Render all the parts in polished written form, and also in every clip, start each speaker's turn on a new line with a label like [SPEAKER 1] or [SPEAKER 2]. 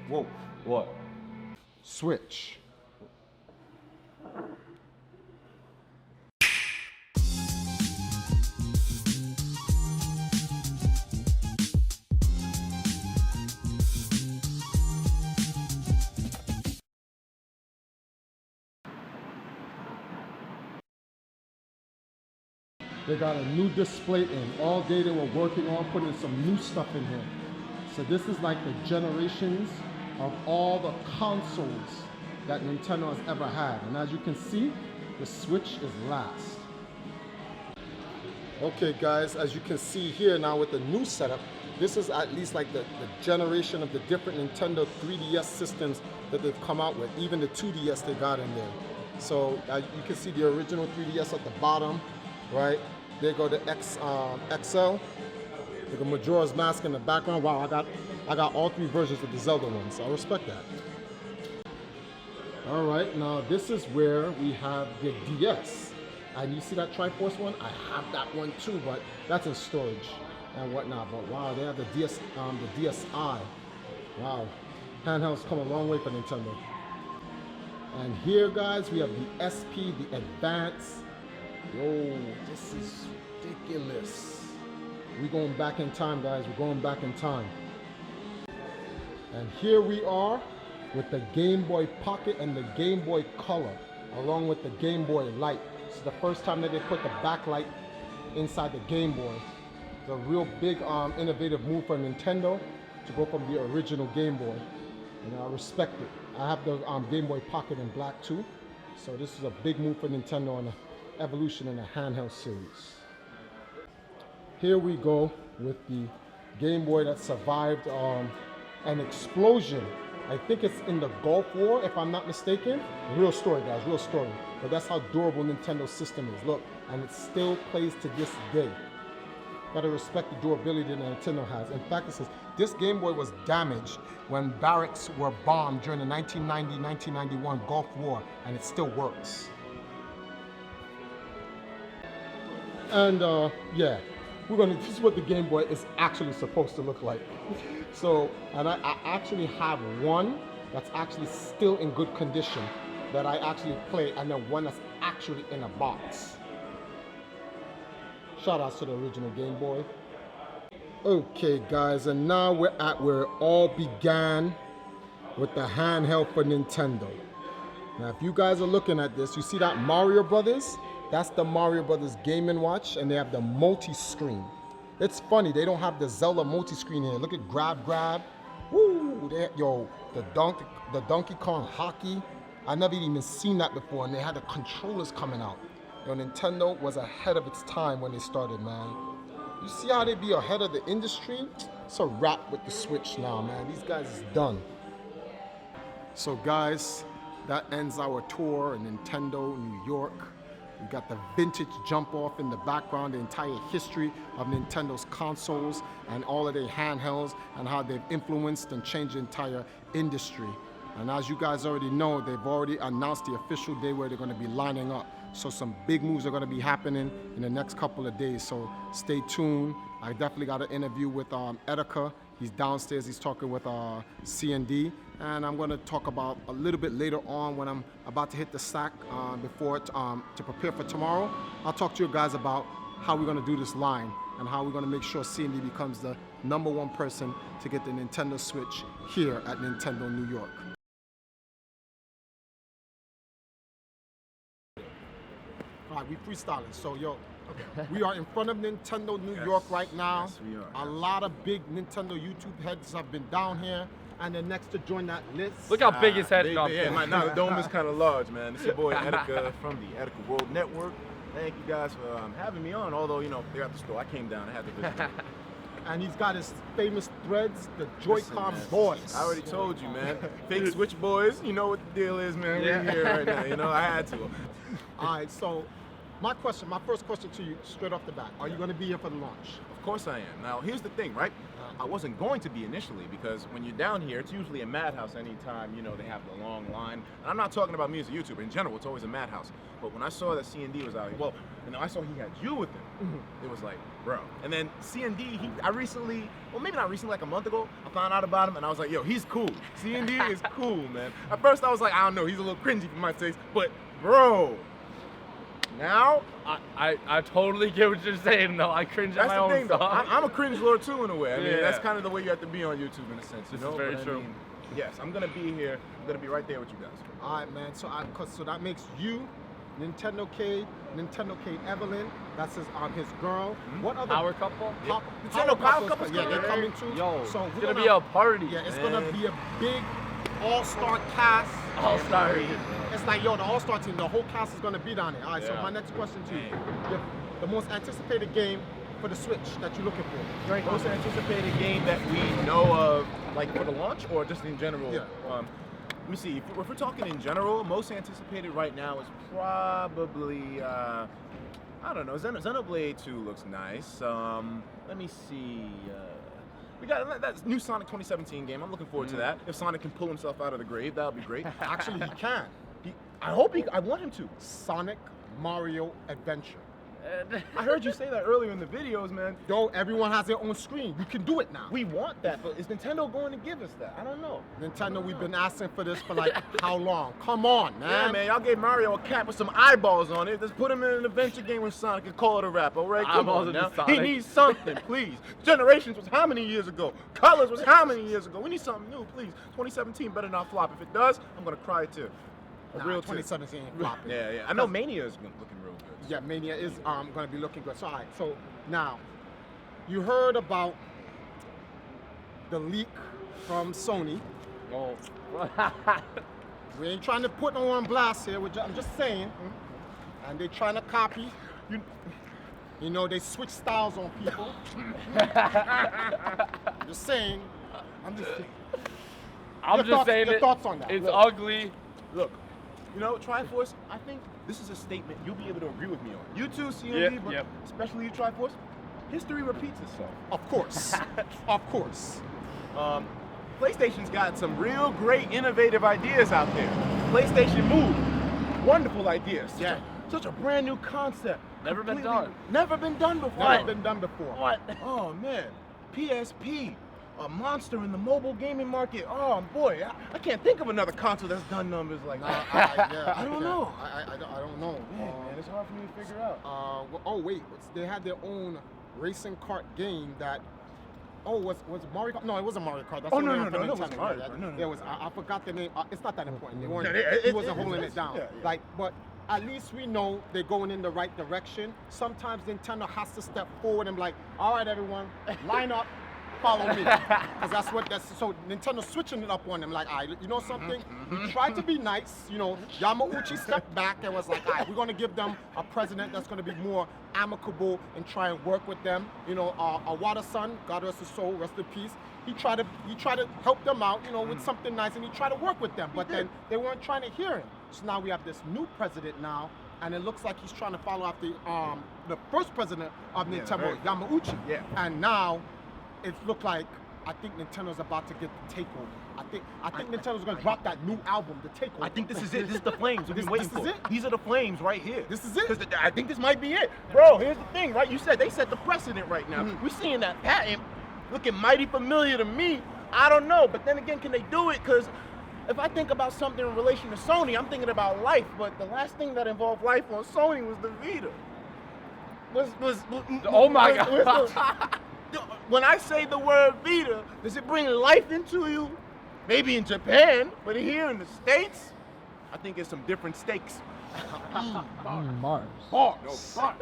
[SPEAKER 1] Whoa. What?
[SPEAKER 2] Switch. They got a new display in. All day they were working on putting some new stuff in here. So this is like the generations of all the consoles that Nintendo has ever had. And as you can see, the Switch is last. Okay guys, as you can see here now with the new setup, this is at least like the generation of the different Nintendo 3DS systems that they've come out with. Even the 2DS they got in there. So you can see the original 3DS at the bottom, right? There go the XL. The Majora's Mask in the background. Wow, I got all three versions of the Zelda ones. So I respect that. All right, now this is where we have the DS. And you see that TriForce one? I have that one too, but that's in storage and whatnot. But wow, they have the DSi. Wow, handhelds come a long way for Nintendo. And here, guys, we have the SP, the Advance. Yo, this is ridiculous. We're going back in time, guys. We're going back in time. And here we are with the Game Boy Pocket and the Game Boy Color, along with the Game Boy Light. This is the first time that they put the backlight inside the Game Boy. It's a real big, innovative move for Nintendo to go from the original Game Boy. And I respect it. I have the Game Boy Pocket in black too. So this is a big move for Nintendo on the evolution in the handheld series. Here we go with the Game Boy that survived an explosion. I think it's in the Gulf War, if I'm not mistaken. Real story, guys, real story. But that's how durable Nintendo's system is. Look, and it still plays to this day. Gotta respect the durability that Nintendo has. In fact, it says this Game Boy was damaged when barracks were bombed during the 1990-1991 Gulf War, and it still works. And yeah, this is what the Game Boy is actually supposed to look like. So, and I actually have one that's actually still in good condition that I actually play, and then one that's actually in a box. Shout outs to the original Game Boy. Okay guys, and now we're at where it all began with the handheld for Nintendo. Now if you guys are looking at this, you see that Mario Brothers? That's the Mario Brothers Game & Watch, and they have the multi-screen. It's funny, they don't have the Zelda multi-screen here. Look at Grab. Woo! Yo, the Donkey Kong hockey. I never even seen that before, and they had the controllers coming out. Yo, Nintendo was ahead of its time when they started, man. You see how they be ahead of the industry? It's a wrap with the Switch now, man. These guys is done. So guys, that ends our tour in Nintendo, New York. We got the vintage jump off in the background, the entire history of Nintendo's consoles and all of their handhelds and how they've influenced and changed the entire industry. And as you guys already know, they've already announced the official day where they're going to be lining up. So some big moves are going to be happening in the next couple of days. So stay tuned. I definitely got an interview with Etika. He's downstairs, he's talking with CND. And I'm going to talk about a little bit later on when I'm about to hit the sack to prepare for tomorrow. I'll talk to you guys about how we're going to do this line and how we're going to make sure CND becomes the #1 person to get the Nintendo Switch here at Nintendo New York. All right, we freestyling. So, yo, we are in front of Nintendo New York right now.
[SPEAKER 1] Yes, we are.
[SPEAKER 2] A lot of big Nintendo YouTube heads have been down here. And then next to join that list.
[SPEAKER 3] Look how big his head is.
[SPEAKER 1] Yeah, the dome is kind of large, man. It's your boy Etika from the Etika World Network. Thank you guys for having me on. Although, you know, they're at the store. I came down. I had to visit.
[SPEAKER 2] And he's got his famous threads, the JOYCON boys.
[SPEAKER 1] I already told you, man. Fake Switch boys. You know what the deal is, man. Yeah. We're here right now. You know, I had to.
[SPEAKER 2] All right, so my first question to you, straight off the bat, are you going to be here for the launch?
[SPEAKER 1] Of course I am. Now, here's the thing, right? I wasn't going to be initially because when you're down here, it's usually a madhouse anytime, you know, they have the long line. And I'm not talking about me as a YouTuber. In general, it's always a madhouse. But when I saw that CND was out here, well, you know, I saw he had you with him. It was like, bro. And then CND, I recently, well, maybe not recently, like a month ago, I found out about him and I was like, yo, he's cool. CND is cool, man. At first I was like, I don't know, he's a little cringy for my taste, but bro, now
[SPEAKER 3] I totally get what you're saying though. I cringe at
[SPEAKER 1] that's
[SPEAKER 3] my
[SPEAKER 1] the
[SPEAKER 3] own
[SPEAKER 1] thing, though.
[SPEAKER 3] stuff.
[SPEAKER 1] I'm a cringe lord too, in a way. I mean,
[SPEAKER 3] Yeah.
[SPEAKER 1] that's kind of the way you have to be on YouTube in a sense. You
[SPEAKER 3] This
[SPEAKER 1] know?
[SPEAKER 3] is very
[SPEAKER 1] But I
[SPEAKER 3] true.
[SPEAKER 1] mean, yes, I'm gonna be here. I'm gonna be right there with you guys.
[SPEAKER 2] All right, man. So that makes you, Nintendo K Evelyn. That's his girl. What other
[SPEAKER 3] Power couple?
[SPEAKER 1] Nintendo Power Couple's
[SPEAKER 2] Yeah, they're
[SPEAKER 1] coming.
[SPEAKER 2] coming too.
[SPEAKER 3] Yo,
[SPEAKER 2] so
[SPEAKER 3] it's
[SPEAKER 2] we're
[SPEAKER 3] gonna be a party.
[SPEAKER 2] Yeah, it's
[SPEAKER 1] Man.
[SPEAKER 2] gonna be a big all-star cast.
[SPEAKER 3] All-star.
[SPEAKER 2] It's like, yo, the all-star team, the whole cast is gonna be down there. All right, so
[SPEAKER 3] Yeah.
[SPEAKER 2] my next question to you. The most anticipated game for the Switch that you're looking for?
[SPEAKER 1] Right, most anticipated game that we know of, like for the launch or just in general?
[SPEAKER 2] Yeah.
[SPEAKER 1] Let me see. If we're talking in general, most anticipated right now is probably I don't know. Xenoblade 2 looks nice. Let me see. We got that new Sonic 2017 game. I'm looking forward to that. If Sonic can pull himself out of the grave, that would be great.
[SPEAKER 2] Actually, he can.
[SPEAKER 1] I hope I want him to.
[SPEAKER 2] Sonic Mario Adventure.
[SPEAKER 1] I heard you say that earlier in the videos, man.
[SPEAKER 2] Yo, everyone has their own screen. You can do it now.
[SPEAKER 1] We want that, but is Nintendo going to give us that? I don't know.
[SPEAKER 2] Nintendo, we've been asking for this for like how long? Come on, man.
[SPEAKER 1] Yeah, man, y'all gave Mario a cap with some eyeballs on it. Just put him in an adventure game with Sonic and call it a wrap, all right? Come
[SPEAKER 3] Eyeballs
[SPEAKER 1] on
[SPEAKER 3] into
[SPEAKER 1] now.
[SPEAKER 3] Sonic.
[SPEAKER 1] He needs something, please. Generations was how many years ago? Colors was how many years ago? We need something new, please. 2017 better not flop. If it does, I'm gonna cry too. A
[SPEAKER 2] Nah,
[SPEAKER 1] real tear.
[SPEAKER 2] 2017 ain't flopping.
[SPEAKER 1] Yeah. I know Mania is looking real good.
[SPEAKER 2] Yeah, Mania is going to be looking good. So, all right, so now, you heard about the leak from Sony.
[SPEAKER 3] Oh.
[SPEAKER 2] We ain't trying to put no one on blast here. I'm just saying. And they trying to copy. You know, they switch styles on people. Just saying.
[SPEAKER 3] I'm just saying
[SPEAKER 2] your
[SPEAKER 3] it.
[SPEAKER 2] thoughts on that?
[SPEAKER 3] It's
[SPEAKER 2] Look.
[SPEAKER 3] ugly.
[SPEAKER 1] Look, you know, TriForce, I think this is a statement you'll be able to agree with me on. You too, CND,
[SPEAKER 3] Yep,
[SPEAKER 1] but
[SPEAKER 3] yep.
[SPEAKER 1] especially you, TriForce, history repeats itself.
[SPEAKER 2] Of course. Of course.
[SPEAKER 1] PlayStation's got some real great innovative ideas out there. PlayStation Move, wonderful ideas.
[SPEAKER 2] Yeah.
[SPEAKER 1] Such a brand new concept.
[SPEAKER 3] Never been
[SPEAKER 1] Completely-
[SPEAKER 3] done.
[SPEAKER 1] Never been done before.
[SPEAKER 2] Never been done before.
[SPEAKER 3] What?
[SPEAKER 1] Oh man, PSP, a monster in the mobile gaming market. Oh boy, I can't think of another console that's done numbers like
[SPEAKER 2] Nah,
[SPEAKER 1] that.
[SPEAKER 2] I
[SPEAKER 1] don't know.
[SPEAKER 2] I don't know.
[SPEAKER 1] Yeah, man, it's hard for me to figure out.
[SPEAKER 2] Oh wait, they had their own racing kart game that. Oh, was Mario Kart? No, it wasn't Mario Kart. That's
[SPEAKER 1] Oh,
[SPEAKER 2] the
[SPEAKER 1] no,
[SPEAKER 2] one
[SPEAKER 1] no,
[SPEAKER 2] from
[SPEAKER 1] no, it
[SPEAKER 2] Nintendo,
[SPEAKER 1] wasn't Mario
[SPEAKER 2] right?
[SPEAKER 1] Kart. No, no,
[SPEAKER 2] It was. I forgot the name. It's not that important. They weren't.
[SPEAKER 1] No,
[SPEAKER 2] He wasn't holding it down.
[SPEAKER 1] yeah.
[SPEAKER 2] Like, but at least we know they're going in the right direction. Sometimes Nintendo has to step forward and be like, all right, everyone, line up. Follow me, because so Nintendo switching it up on them. Like, all right, you know something? We tried to be nice. You know, Yamauchi stepped back and was like, all right, we're gonna give them a president that's gonna be more amicable and try and work with them. You know, Awada-san, God rest his soul, rest in peace. He tried to help them out, you know, with something nice, and he tried to work with them. But then they weren't trying to hear him. So now we have this new president now, and it looks like he's trying to follow after the first president of Nintendo,
[SPEAKER 1] very cool.
[SPEAKER 2] Yamauchi.
[SPEAKER 1] Yeah.
[SPEAKER 2] And now it looked like I think Nintendo's about to get the takeover. I think Nintendo's gonna drop that new album, the takeover.
[SPEAKER 1] I think this is it. This is the flames we've been
[SPEAKER 2] This
[SPEAKER 1] waiting
[SPEAKER 2] is
[SPEAKER 1] for.
[SPEAKER 2] it?
[SPEAKER 1] These are the flames right here.
[SPEAKER 2] This is it?
[SPEAKER 1] 'Cause I think this might be it. Bro, here's the thing, right? You said they set the precedent right now.
[SPEAKER 2] Mhm.
[SPEAKER 1] We're seeing that patent looking mighty familiar to me. I don't know, but then again, can they do it? Because if I think about something in relation to Sony, I'm thinking about life. But the last thing that involved life on Sony was the Vita.
[SPEAKER 3] Oh my God.
[SPEAKER 1] When I say the word Vita, does it bring life into you? Maybe in Japan, but here in the States, I think it's some different stakes.
[SPEAKER 4] Mars.
[SPEAKER 1] Bars. No,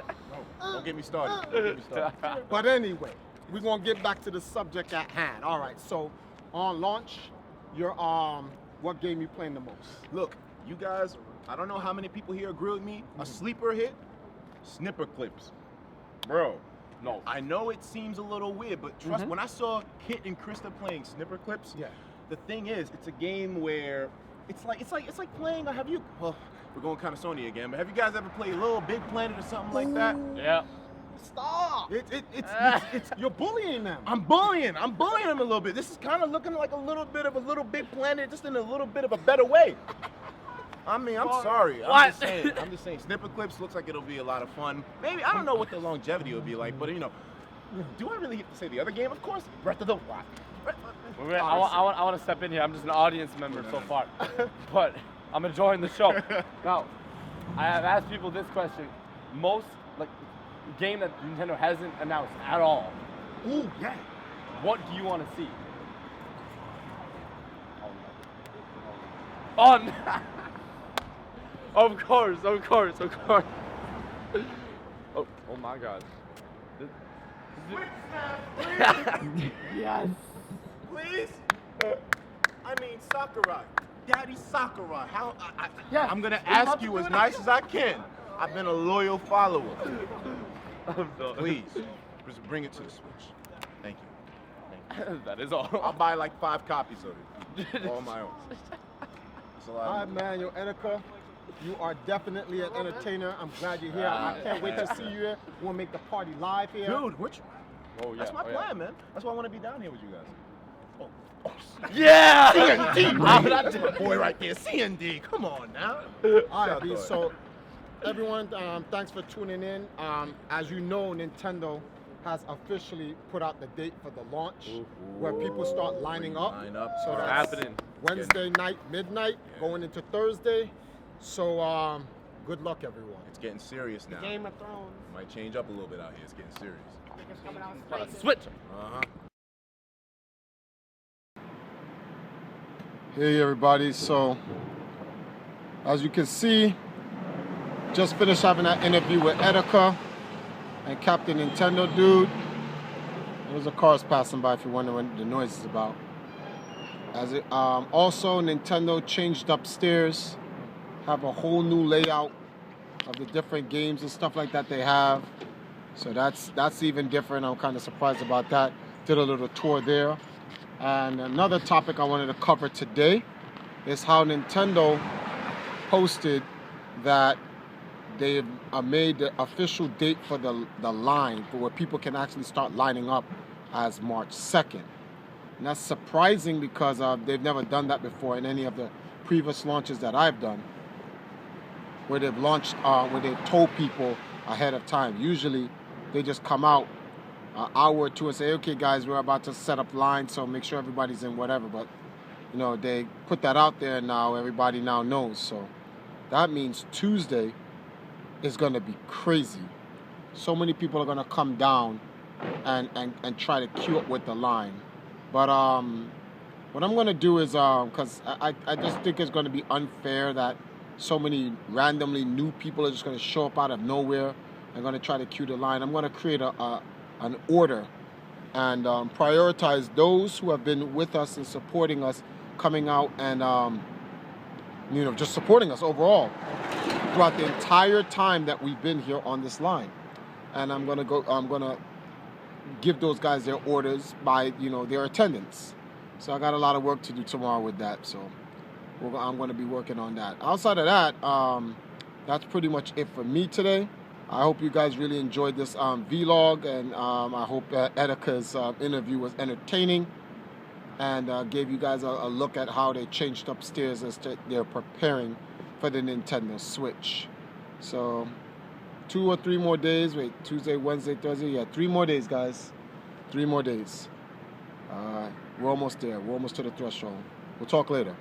[SPEAKER 1] don't get me started. Don't get me started.
[SPEAKER 2] But anyway, we're gonna get back to the subject at hand. All right, so on launch, your what game you playing the most?
[SPEAKER 1] Look, you guys, I don't know how many people here agree with me. A sleeper hit, snipper clips. Bro, no, I know it seems a little weird, but trust, when I saw Kit and Krista playing snipper clips,
[SPEAKER 2] Yeah.
[SPEAKER 1] the thing is, it's a game where it's like playing. Have you? Well, we're going kind of Sony again, but have you guys ever played Little Big Planet or something like that?
[SPEAKER 3] Yeah.
[SPEAKER 2] Stop! It's you're bullying them.
[SPEAKER 1] I'm bullying them a little bit. This is kind of looking like a little bit of a Little Big Planet, just in a little bit of a better way. I mean, I'm sorry. I'm just saying. Snipper clips looks like it'll be a lot of fun. Maybe I don't know what the longevity will be like, but you know, do I really get to say the other game? Of course, Breath of the Wild.
[SPEAKER 3] I want to step in here. I'm just an audience member so far, but I'm enjoying the show. Now, I have asked people this question: most game that Nintendo hasn't announced at all.
[SPEAKER 1] Ooh, yeah.
[SPEAKER 3] What do you want to see? On. Of course. Oh my God.
[SPEAKER 1] Yes. Please. I mean Sakurai, Daddy Sakurai. I'm gonna ask you as nice as I can. I've been a loyal follower. Please, just bring it to the Switch. Thank you.
[SPEAKER 3] That is all.
[SPEAKER 1] I'll buy like 5 copies of it, all my own. That's a lot.
[SPEAKER 2] All right, man, yo, Etika, you are definitely an entertainer. I'm glad you're here. I can't wait to see you here. We'll make the party live here.
[SPEAKER 1] Dude, that's my
[SPEAKER 3] yeah.
[SPEAKER 1] plan, man. That's why I want to be down here with you guys.
[SPEAKER 3] Yeah!
[SPEAKER 1] CND, boy, right there. CND, come on now.
[SPEAKER 2] All right, B, so everyone, thanks for tuning in. As you know, Nintendo has officially put out the date for the launch, where people start lining up. So that's
[SPEAKER 3] happening.
[SPEAKER 2] Wednesday night, midnight, going into Thursday. So good luck, everyone.
[SPEAKER 1] It's getting serious now.
[SPEAKER 4] Game of Thrones.
[SPEAKER 1] Might change up a little bit out here. It's getting serious.
[SPEAKER 4] It's coming out straight.
[SPEAKER 3] Switch.
[SPEAKER 2] Hey everybody, so as you can see, just finished having that interview with Etika and Captain Nintendo dude. There's a cars passing by if you're wondering what the noise is about. Also, Nintendo changed upstairs, have a whole new layout of the different games and stuff like that they have. So that's even different. I'm kind of surprised about that. Did a little tour there. And another topic I wanted to cover today is how Nintendo posted that they made the official date for the line for where people can actually start lining up as March 2nd. And that's surprising because they've never done that before in any of the previous launches that I've done, where they've launched, where they've told people ahead of time. Usually they just come out an hour or two and say, okay guys, we're about to set up lines, so make sure everybody's in whatever. But you know, they put that out there now, everybody now knows. So that means Tuesday is gonna be crazy. So many people are gonna come down and try to queue up with the line. But what I'm gonna do is, because I just think it's gonna be unfair that so many randomly new people are just gonna show up out of nowhere and gonna try to queue the line. I'm gonna create an order and prioritize those who have been with us and supporting us, coming out and just supporting us overall throughout the entire time that we've been here on this line. And I'm gonna give those guys their orders by their attendance. So I got a lot of work to do tomorrow with that. So I'm gonna be working on that. Outside of that, that's pretty much it for me today. I hope you guys really enjoyed this vlog, and I hope Etika's interview was entertaining and gave you guys a look at how they changed upstairs as they're preparing for the Nintendo Switch. So 2 or 3 more days. Wait, Tuesday, Wednesday, Thursday. Yeah, 3 more days, guys. 3 more days. We're almost there. We're almost to the threshold. We'll talk later.